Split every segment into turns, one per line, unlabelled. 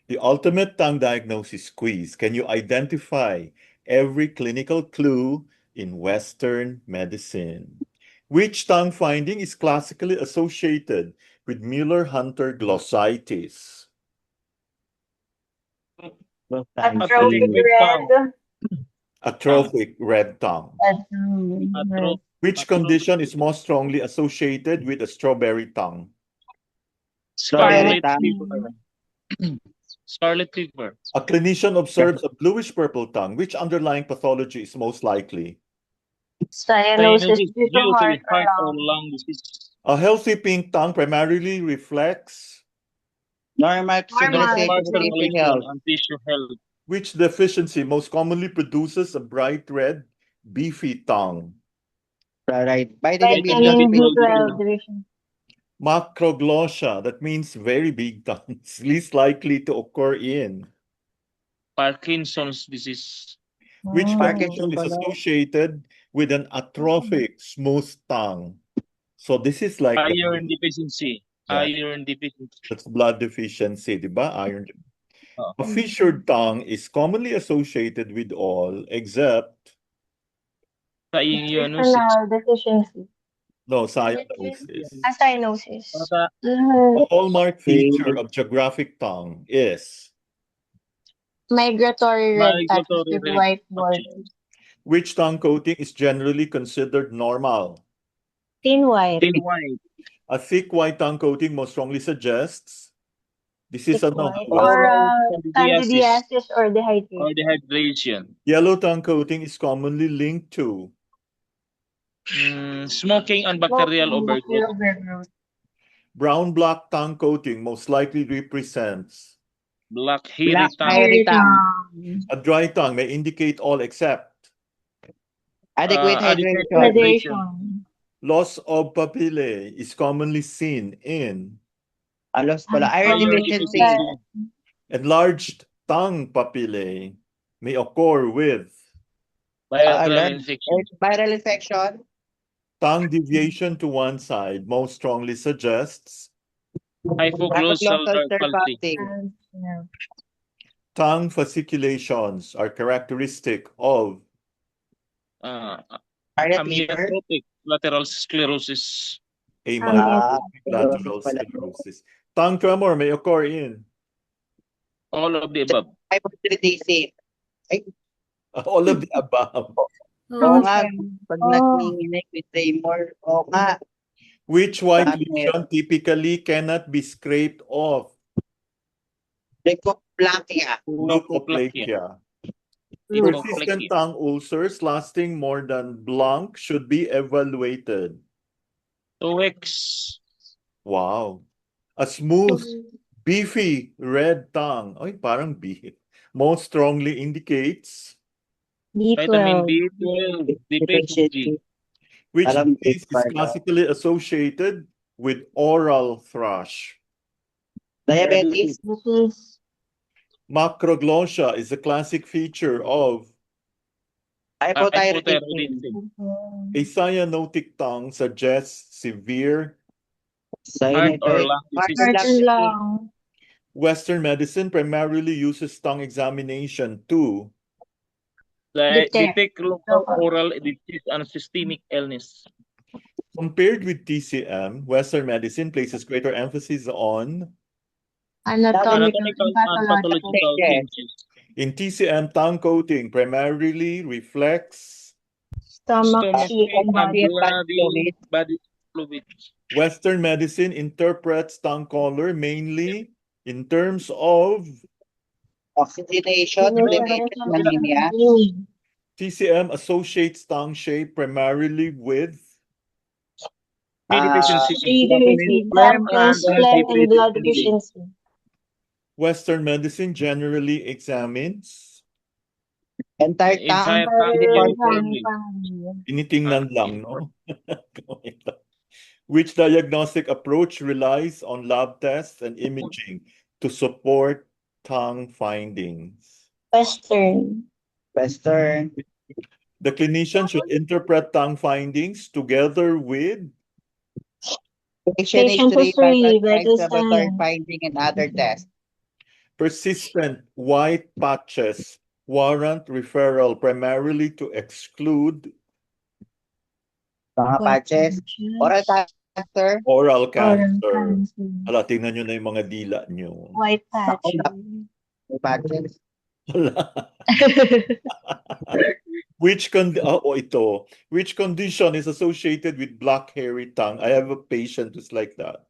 The ultimate tongue diagnosis quiz. Can you identify every clinical clue in Western medicine? Which tongue finding is classically associated with Mueller-Hunter glossitis?
Atrophic
red.
Atrophic red tongue.
Atro-
Which condition is most strongly associated with a strawberry tongue?
Strawberry
Scarlet
tongue.
fever. Scarlet fever.
A clinician observes a bluish-purple tongue. Which underlying pathology is most likely?
Cyanosis
Cyanosis
due to
due to
heart
the
or
heart or
lung.
lung disease.
A healthy pink tongue primarily reflects
Normal
Normal
Normal
circulation, tissue
circulation
health.
and tissue health.
which deficiency most commonly produces a bright red, beefy tongue.
Right. Vitamin
Vitamin
B12.
B12 deficiency.
Macroglossia, that means very big tongues, least likely to occur in.
Parkinson's disease.
Which condition
Parkinson
is
pala.
associated with an atrophic smooth tongue? So this is like
Iron deficiency.
Yeah.
Iron deficiency.
that's blood deficiency, diba? Iron.
Oh.
A fissured tongue is commonly associated with all except
Cyanosis.
Nutritional deficiency.
no cyanosis.
Cyanosis.
A hallmark feature of geographic tongue is
Migratory red patches
Migratory
with
red
white
patches.
borders.
which tongue coating is generally considered normal.
Thin white.
Thin white.
A thick white tongue coating most strongly suggests this is
Thick
ano,
white.
what?
Or
Candidiasis
candidiasis or dehydration.
or dehydration.
Yellow tongue coating is commonly linked to
Smoking and bacterial overgrowth.
overgrowth.
brown black tongue coating most likely represents
Black hairy
Black
tongue.
hairy tongue.
a dry tongue may indicate all except
Adequate
Adequate
hydration.
Hydration.
loss of papillae is commonly seen in
Alos pala. Iron
Iron
deficiency.
deficiency.
enlarged tongue papillae may occur with
Viral infection.
Viral infection.
tongue deviation to one side most strongly suggests
Hypoglossal
Hypoglossal
nerve palsy.
palsy.
tongue fasciculations are characteristic of
Scarlet fever.
Amyotrophic lateral sclerosis.
amyotrophic lateral sclerosis. Tongue tremor may occur in
All of the above.
Hypothyroidism.
all of the above.
Oo nga. Pag nanginginig with tremor. Oo nga.
Which white
Dami.
lesion typically cannot be scraped off?
Leukoplakia.
Leukoplakia. Persistent tongue ulcers lasting more than blank should be evaluated.
2 weeks.
Wow. A smooth, beefy red tongue. Ay, parang beef. Most strongly indicates
Vitamin
B12.
B12 deficiency.
which
Alam
disease
ko
is
pa.
classically associated with oral thrush.
Diabetes.
This is
Macroglossia is a classic feature of
Hypothyroidism.
Hypothyroidism.
a cyanotic tongue suggests severe
Heart or lung disease.
heart and lung.
Western medicine primarily uses tongue examination to
Detect local oral disease and systemic illness.
compared with TCM, Western medicine places greater emphasis on
Anatomical
Anatomical
and
and pathological
Yes.
changes.
in TCM tongue coating primarily reflects
stomach,
Stomach
pee, and body.
body fluids.
Western medicine interprets tongue color mainly in terms of
Oxygenation. Elimination. Anemia.
TCM associates tongue shape primarily with
B deficiency.
Phlegm and blood deficiency.
Western medicine generally examines
Entire tongue.
Entire
Family.
tinitingnan lang, no? Which diagnostic approach relies on lab tests and imaging to support tongue findings?
Western.
Western.
The clinician should interpret tongue findings together with
Patient
Patient
history,
history,
vital signs,
vital
laboratory
signs.
finding, and other tests.
Persistent white patches warrant referral primarily to exclude
Mga patches. Oral cancer.
oral
Oral
cancer.
cancer.
Hala, tingnan nyo na yung mga dila nyo.
White patches.
May patches.
Hala. Which condition is associated with black hairy tongue? I have a patient who's like that.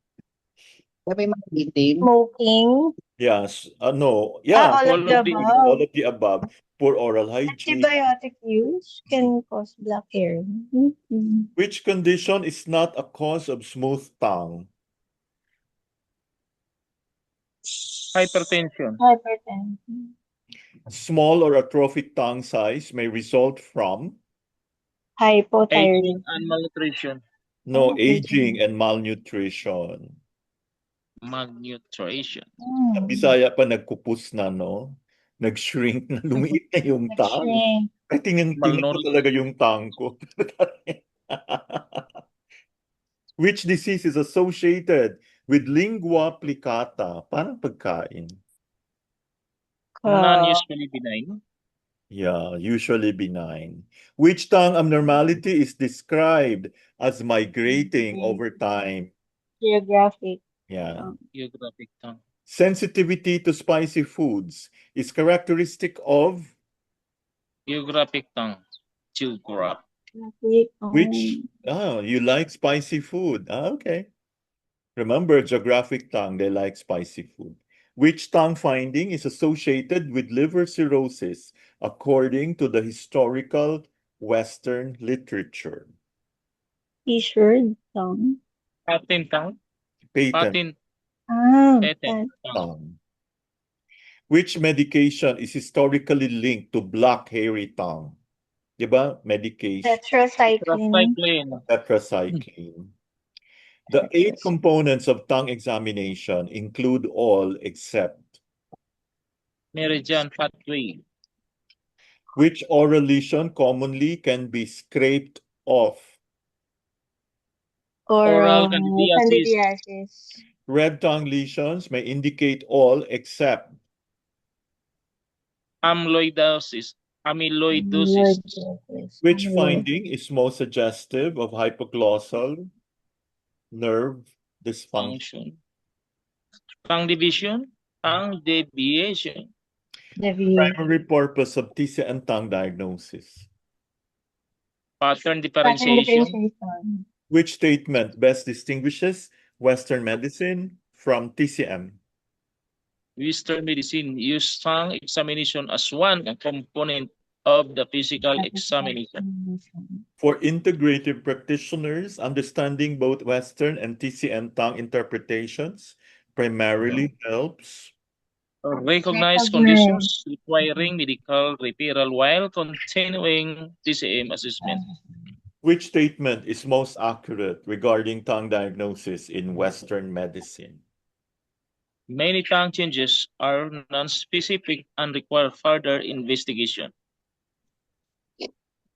May mga itim.
Smoking.
Yes. No. Yeah.
All of the above.
All of the above. Poor oral hygiene.
Antibiotic use can cause black hair. Mhm.
Which condition is not a cause of smooth tongue?
Hypertension.
Hypertension.
Small or atrophic tongue size may result from
Aging
Hypothyroidism.
and malnutrition.
no
Okay.
aging and malnutrition.
Malnutrition.
Sa Bisaya pa nagkupus na, no? Nag-shrink na, lumiit na yung tongue.
Shrink.
Ay, tingnan ko
Malnourished.
talaga yung tongue ko. Which disease is associated with lingua plicata? Parang pagkain.
Non-usually benign.
Yeah, usually benign. Which tongue abnormality is described as migrating over time?
Geographic.
Yeah.
Geographic tongue.
Sensitivity to spicy foods is characteristic of
Geographic tongue. Geograph.
which? You like spicy food. Okay. Remember, geographic tongue, they like spicy food. Which tongue finding is associated with liver cirrhosis according to the historical Western literature?
T-shirt tongue.
Patent tongue.
Patent
Patent tongue.
tongue. Which medication is historically linked to black hairy tongue? Diba? Medication.
Tetracycline.
Tetracycline. The 8 components of tongue examination include all except
Meridian pathway.
which oral lesion commonly can be scraped off.
Oral candidiasis.
candidiasis.
Red tongue lesions may indicate all except
Amyloidosis.
which finding is most suggestive of hypoglossal nerve dysfunction.
Function. Tongue division. Tongue deviation.
Primary purpose of TCM tongue diagnosis.
Pattern differentiation.
Which statement best distinguishes Western medicine from TCM?
Western medicine use tongue examination as one component of the physical examination.
For integrative practitioners, understanding both Western and TCM tongue interpretations primarily helps
Recognize conditions requiring medical referral while continuing TCM assessment.
which statement is most accurate regarding tongue diagnosis in Western medicine?
Many tongue changes are non-specific and require further investigation.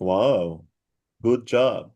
Wow, good job.